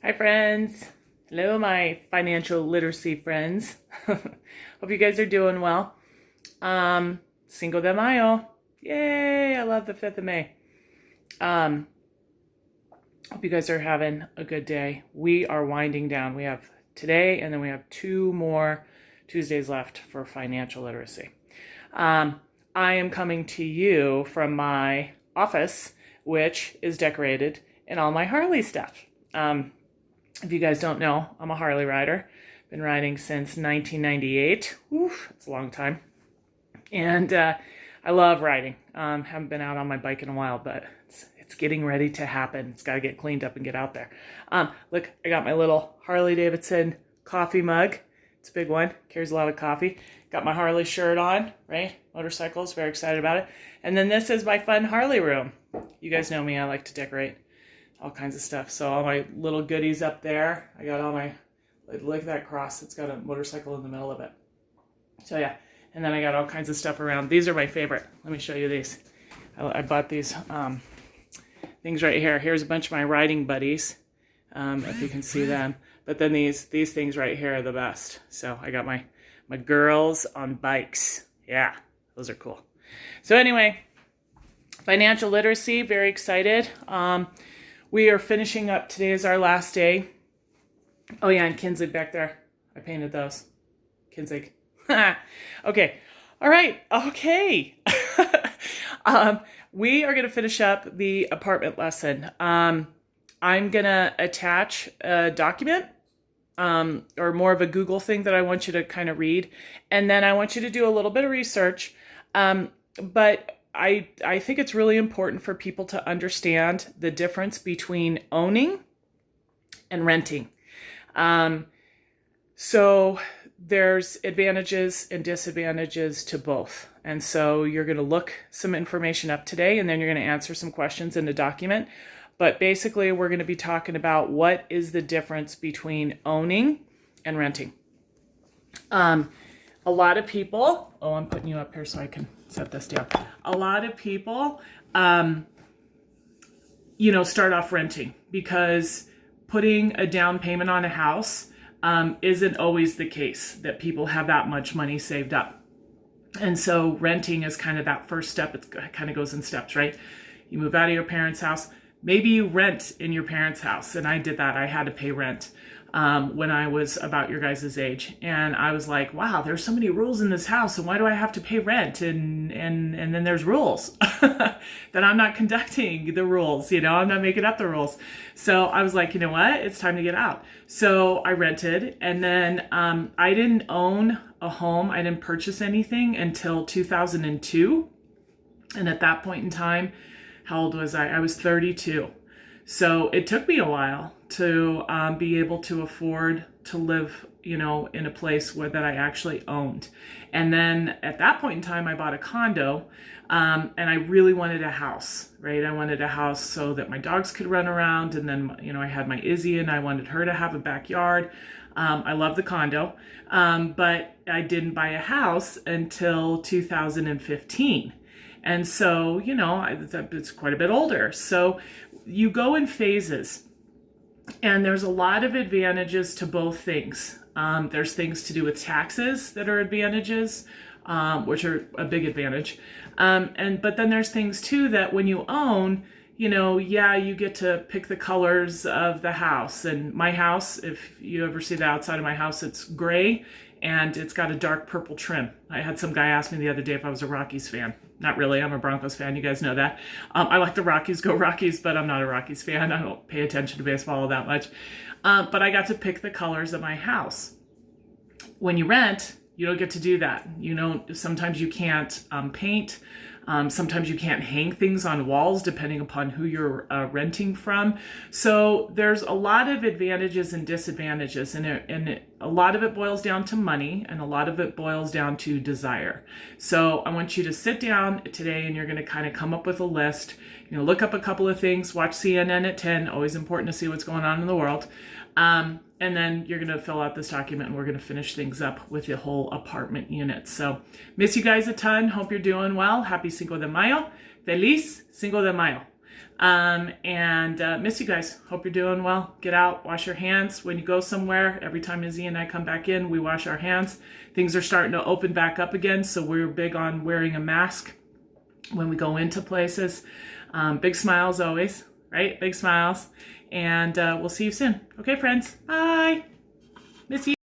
Hi friends. Hello my financial literacy friends. Hope you guys are doing well. Cinco de Mayo. Yay, I love the 5th of May. Hope you guys are having a good day. We are winding down. We have today and then we have 2 more Tuesdays left for financial literacy. I am coming to you from my office, which is decorated in all my Harley stuff. If you guys don't know, I'm a Harley rider. Been riding since 1998. Oof, it's a long time. And I love riding. Haven't been out on my bike in a while, but it's getting ready to happen. It's got to get cleaned up and get out there. Look, I got my little Harley Davidson coffee mug. It's a big one. Carries a lot of coffee. Got my Harley shirt on, right? Motorcycles, very excited about it. And then this is my fun Harley room. You guys know me, I like to decorate all kinds of stuff. So all my little goodies up there. I got all my, look at that cross. It's got a motorcycle in the middle of it. So yeah, and then I got all kinds of stuff around. These are my favorite. Let me show you these. I bought these things right here. Here's a bunch of my riding buddies, if you can see them. But then these things right here are the best. So I got my girls on bikes. Yeah, those are cool. So anyway, financial literacy, very excited. We are finishing up. Today is our last day. Oh yeah, and Kinzig back there. I painted those. Kinzig. Okay. All right. Okay. We are going to finish up the apartment lesson. I'm going to attach a document or more of a Google thing that I want you to kind of read. And then I want you to do a little bit of research. But I think it's really important for people to understand the difference between owning and renting. So there's advantages and disadvantages to both. And so you're going to look some information up today, and then you're going to answer some questions in the document. But basically, we're going to be talking about what is the difference between owning and renting. A lot of people, I'm putting you up here so I can set this down. A lot of people, start off renting because putting a down payment on a house isn't always the case that people have that much money saved up. And so renting is kind of that first step. It kind of goes in steps, right? You move out of your parents' house. Maybe you rent in your parents' house. And I did that. I had to pay rent when I was about your guys' age. And I was like, wow, there's so many rules in this house. And why do I have to pay rent? And then there's rules that I'm not conducting the rules, I'm not making up the rules. So I was like, you know what? It's time to get out. So I rented. And then I didn't own a home. I didn't purchase anything until 2002. And at that point in time, how old was I? I was 32. So it took me a while to be able to afford to live, in a place that I actually owned. And then at that point in time, I bought a condo, and I really wanted a house, right? I wanted a house so that my dogs could run around. And then, I had my Izzy and I wanted her to have a backyard. I love the condo, but I didn't buy a house until 2015. And so, it's quite a bit older. So you go in phases, and there's a lot of advantages to both things. There's things to do with taxes that are advantages, which are a big advantage. But then there's things too that when you own, you get to pick the colors of the house. And my house, if you ever see the outside of my house, it's gray and it's got a dark purple trim. I had some guy ask me the other day if I was a Rockies fan. Not really, I'm a Broncos fan, you guys know that. I like the Rockies, go Rockies, but I'm not a Rockies fan. I don't pay attention to baseball all that much. But I got to pick the colors of my house. When you rent, you don't get to do that. Sometimes you can't paint. Sometimes you can't hang things on walls depending upon who you're renting from. So there's a lot of advantages and disadvantages, and a lot of it boils down to money, and a lot of it boils down to desire. So I want you to sit down today, and you're going to kind of come up with a list. Look up a couple of things, watch CNN at 10, always important to see what's going on in the world. And then you're going to fill out this document, and we're going to finish things up with the whole apartment unit. So miss you guys a ton. Hope you're doing well. Happy Cinco de Mayo. Feliz Cinco de Mayo. And miss you guys. Hope you're doing well. Get out, wash your hands when you go somewhere. Every time Izzy and I come back in, we wash our hands. Things are starting to open back up again, so we're big on wearing a mask when we go into places. Big smiles always, right? Big smiles. And we'll see you soon. Okay, friends. Bye. Miss you.